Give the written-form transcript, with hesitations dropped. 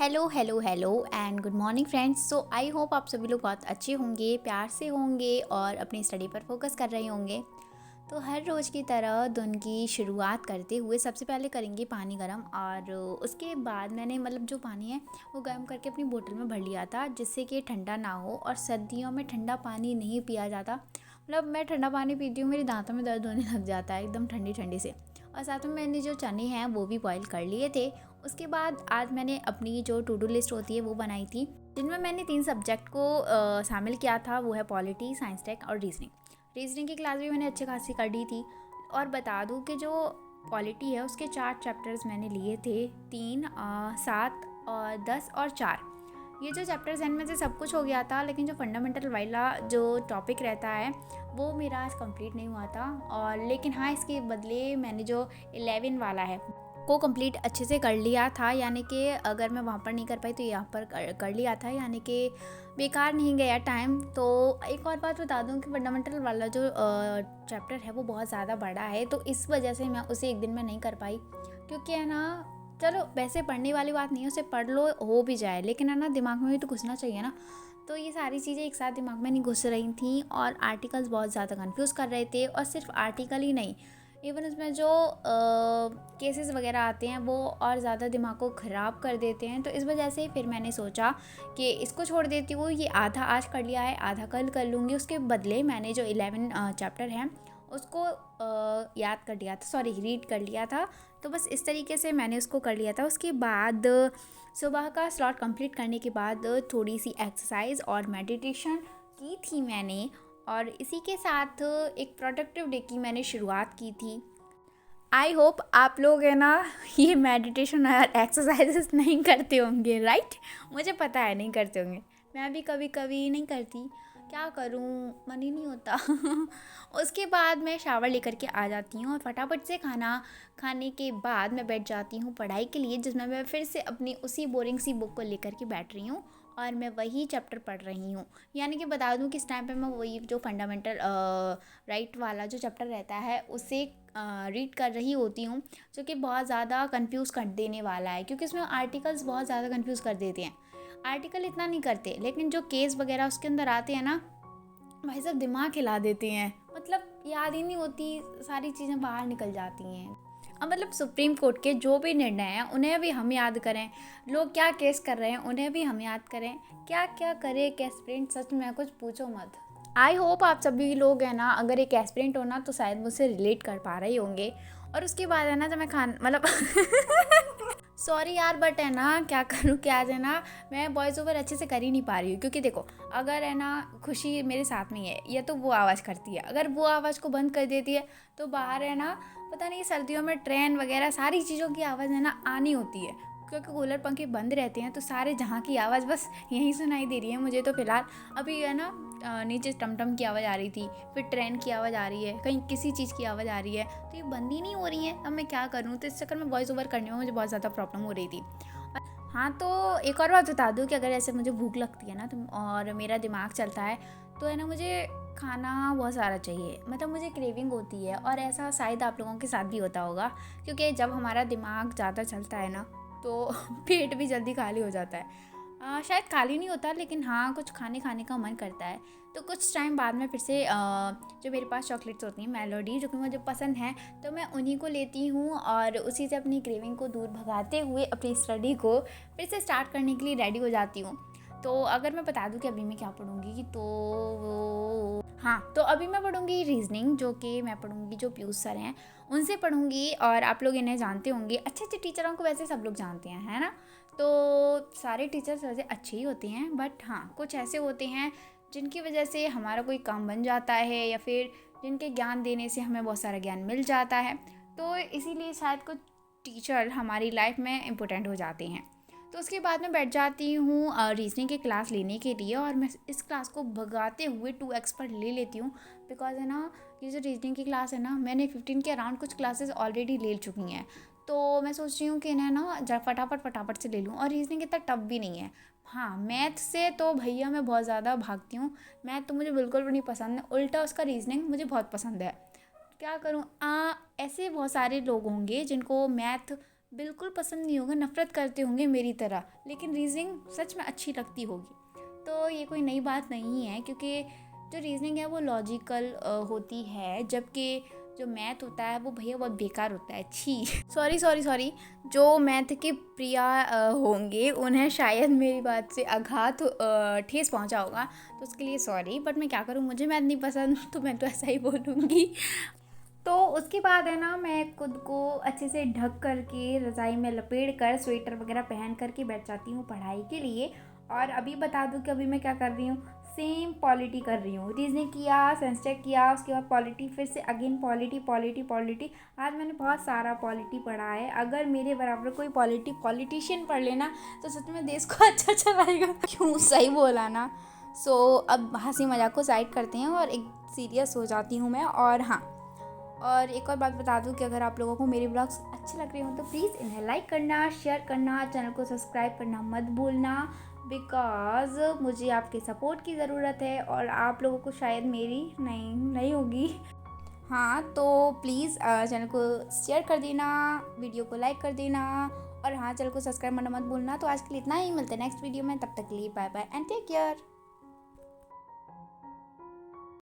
Hello hello hello and good morning friends. So I hope आप सभी लोग बहुत अच्छे होंगे, प्यार से होंगे और अपनी स्टडी पर फोकस कर रहे होंगे। तो हर रोज़ की तरह दिन की शुरुआत करते हुए सबसे पहले करेंगे पानी गर्म, और उसके बाद मैंने जो पानी है वो गर्म करके अपनी बोतल में भर लिया था, जिससे कि ठंडा ना हो। और सर्दियों में ठंडा पानी नहीं पिया जाता। मैं ठंडा पानी पीती हूँ, मेरे दांतों में दर्द होने लग जाता है एकदम ठंडी ठंडी से। और साथ में मैंने जो चने हैं वो भी बॉईल कर लिए थे। उसके बाद आज मैंने अपनी जो टू डू लिस्ट होती है वो बनाई थी, जिनमें मैंने 3 सब्जेक्ट को शामिल किया था। वो है पॉलिटी, साइंस टेक और रीजनिंग। रीजनिंग की क्लास भी मैंने अच्छी खासी कर ली थी। और बता दूं कि जो पॉलिटी है उसके 4 चैप्टर्स मैंने लिए थे, 3, 7 और 10 और 4। ये जो चैप्टर्स इनमें से सब कुछ हो गया था, लेकिन जो फंडामेंटल वाला जो टॉपिक रहता है वो मेरा आज कंप्लीट नहीं हुआ था। और लेकिन हाँ, इसके बदले मैंने जो 11 वाला है को कंप्लीट अच्छे से कर लिया था। यानी कि अगर मैं वहाँ पर नहीं कर पाई तो यहाँ पर कर लिया था, यानी कि बेकार नहीं गया टाइम। तो एक और बात बता दूँ कि फंडामेंटल वाला जो चैप्टर है वो बहुत ज़्यादा बड़ा है, तो इस वजह से मैं उसे एक दिन में नहीं कर पाई। क्योंकि है ना, चलो वैसे पढ़ने वाली बात नहीं है, उसे पढ़ लो हो भी जाए, लेकिन है ना दिमाग में भी तो घुसना चाहिए ना। तो ये सारी चीज़ें एक साथ दिमाग में नहीं घुस रही थी, और आर्टिकल्स बहुत ज़्यादा कंफ्यूज कर रहे थे। और सिर्फ आर्टिकल ही नहीं, इवन उसमें जो केसेस वगैरह आते हैं वो और ज़्यादा दिमाग को ख़राब कर देते हैं। तो इस वजह से फिर मैंने सोचा कि इसको छोड़ देती हूँ, ये आधा आज कर लिया है, आधा कल कर लूँगी। उसके बदले मैंने जो 11 चैप्टर हैं उसको याद कर लिया था, सॉरी रीड कर लिया था। तो बस इस तरीके से मैंने उसको कर लिया था। उसके बाद सुबह का स्लॉट कंप्लीट करने के बाद थोड़ी सी एक्सरसाइज और मेडिटेशन की थी मैंने। और इसी के साथ एक प्रोडक्टिव डे की मैंने शुरुआत की थी। आई होप आप लोग है ना ये मेडिटेशन और एक्सरसाइजेस नहीं करते होंगे, राइट? मुझे पता है नहीं करते होंगे। मैं भी कभी कभी नहीं करती, क्या करूं, मन ही नहीं होता। उसके बाद मैं शावर लेकर के आ जाती हूँ, और फटाफट से खाना खाने के बाद मैं बैठ जाती हूँ पढ़ाई के लिए, जिसमें मैं फिर से अपनी उसी बोरिंग सी बुक को लेकर के बैठ रही हूँ और मैं वही चैप्टर पढ़ रही हूँ। यानी कि बता दूँ कि इस टाइम पे मैं वही जो फंडामेंटल राइट वाला जो चैप्टर रहता है उसे रीड कर रही होती हूँ, जो कि बहुत ज़्यादा कंफ्यूज कर देने वाला है। क्योंकि इसमें आर्टिकल्स बहुत ज़्यादा कंफ्यूज कर देते हैं। आर्टिकल इतना नहीं करते, लेकिन जो केस वगैरह उसके अंदर आते हैं ना, भाई साहब दिमाग हिला देते हैं। याद ही नहीं होती, सारी चीज़ें बाहर निकल जाती हैं। अब सुप्रीम कोर्ट के जो भी निर्णय हैं उन्हें भी हम याद करें, लोग क्या केस कर रहे हैं उन्हें भी हम याद करें, क्या क्या करे एक एस्पिरेंट, सच में कुछ पूछो मत। आई होप आप सभी लोग है ना, अगर एक एस्पिरेंट हो ना तो शायद मुझसे रिलेट कर पा रहे होंगे। और उसके बाद है ना, जब मैं सॉरी यार, बट है ना क्या करूँ कि आज है ना मैं वॉइस ओवर अच्छे से कर ही नहीं पा रही हूँ। क्योंकि देखो, अगर है ना खुशी मेरे साथ में है, या तो वो आवाज़ करती है, अगर वो आवाज़ को बंद कर देती है तो बाहर है ना, पता नहीं सर्दियों में ट्रेन वगैरह सारी चीज़ों की आवाज़ है ना आनी होती है। क्योंकि कूलर पंखे बंद रहते हैं तो सारे जहाँ की आवाज़ बस यहीं सुनाई दे रही है मुझे। तो फिलहाल अभी है ना नीचे टमटम की आवाज़ आ रही थी, फिर ट्रेन की आवाज़ आ रही है, कहीं किसी चीज़ की आवाज़ आ रही है, तो ये बंद ही नहीं हो रही है। अब मैं क्या करूँ? तो इस चक्कर में वॉइस ओवर करने में मुझे बहुत ज़्यादा प्रॉब्लम हो रही थी। हाँ, तो एक और बात बता दूँ कि अगर ऐसे मुझे भूख लगती है ना तो और मेरा दिमाग चलता है, तो है ना मुझे खाना बहुत सारा चाहिए, मुझे क्रेविंग होती है। और ऐसा शायद आप लोगों के साथ भी होता होगा, क्योंकि जब हमारा दिमाग ज़्यादा चलता है ना तो पेट भी जल्दी खाली हो जाता है। शायद खाली नहीं होता, लेकिन हाँ कुछ खाने खाने का मन करता है। तो कुछ टाइम बाद में फिर से जो मेरे पास चॉकलेट्स होती हैं मेलोडी, जो कि मुझे पसंद हैं, तो मैं उन्हीं को लेती हूँ और उसी से अपनी क्रेविंग को दूर भगाते हुए अपनी स्टडी को फिर से स्टार्ट करने के लिए रेडी हो जाती हूँ। तो अगर मैं बता दूँ कि अभी मैं क्या पढ़ूँगी, तो हाँ, तो अभी मैं पढ़ूँगी रीजनिंग, जो कि मैं पढ़ूँगी जो पीयूष सर हैं उनसे पढ़ूँगी। और आप लोग इन्हें जानते होंगे, अच्छे अच्छे टीचरों को वैसे सब लोग जानते हैं, है ना? तो सारे टीचर्स वैसे अच्छे ही होते हैं, बट हाँ कुछ ऐसे होते हैं जिनकी वजह से हमारा कोई काम बन जाता है, या फिर जिनके ज्ञान देने से हमें बहुत सारा ज्ञान मिल जाता है। तो इसीलिए शायद कुछ टीचर हमारी लाइफ में इम्पोर्टेंट हो जाते हैं। तो उसके बाद मैं बैठ जाती हूँ रीजनिंग की क्लास लेने के लिए, और मैं इस क्लास को भगाते हुए 2x पर ले लेती हूँ। बिकॉज है ना, ये जो रीजनिंग की क्लास है ना, मैंने 15 के अराउंड कुछ क्लासेस ऑलरेडी ले चुकी हैं। तो मैं सोच रही हूँ कि इन्हें ना फटाफट से ले लूँ। और रीजनिंग इतना टफ भी नहीं है। हाँ, मैथ से तो भैया मैं बहुत ज़्यादा भागती हूँ। मैथ तो मुझे बिल्कुल भी नहीं पसंद है, उल्टा उसका रीजनिंग मुझे बहुत पसंद है। क्या करूँ? ऐसे बहुत सारे लोग होंगे जिनको मैथ बिल्कुल पसंद नहीं होगा, नफ़रत करते होंगे मेरी तरह, लेकिन रीज़निंग सच में अच्छी लगती होगी। तो ये कोई नई बात नहीं है, क्योंकि जो रीज़निंग है वो लॉजिकल होती है, जबकि जो मैथ होता है वो भैया बहुत बेकार होता है, छी। सॉरी सॉरी सॉरी, जो मैथ के प्रिया होंगे उन्हें शायद मेरी बात से आघात ठेस पहुंचा होगा, तो उसके लिए सॉरी, बट मैं क्या करूं, मुझे मैथ नहीं पसंद तो मैं तो ऐसा ही बोलूँगी। तो उसके बाद है ना, मैं खुद को अच्छे से ढक करके रज़ाई में लपेट कर स्वेटर वगैरह पहन करके बैठ जाती हूँ पढ़ाई के लिए। और अभी बता दूँ कि अभी मैं क्या कर रही हूँ, सेम पॉलिटी कर रही हूँ। रीजनिंग किया, सेंस चेक किया, उसके बाद पॉलिटी, फिर से अगेन पॉलिटी पॉलिटी पॉलिटी। आज मैंने बहुत सारा पॉलिटी पढ़ा है। अगर मेरे बराबर कोई पॉलिटिशियन पढ़ लेना तो सच में देश को अच्छा चलाएगा। क्यों, सही बोला ना। अब हंसी मजाक को साइड करते हैं और एक सीरियस हो जाती हूँ मैं। और हाँ, और एक और बात बता दूं कि अगर आप लोगों को मेरे ब्लॉग्स अच्छे लग रहे हो तो प्लीज़ इन्हें लाइक करना, शेयर करना, चैनल को सब्सक्राइब करना मत भूलना, बिकॉज़ मुझे आपके सपोर्ट की ज़रूरत है और आप लोगों को शायद मेरी नहीं होगी। हाँ, तो प्लीज़ चैनल को शेयर कर देना, वीडियो को लाइक कर देना, और हाँ, चैनल को सब्सक्राइब करना मत भूलना। तो आज के लिए इतना ही, मिलते हैं नेक्स्ट वीडियो में, तब तक के लिए bye bye and take care.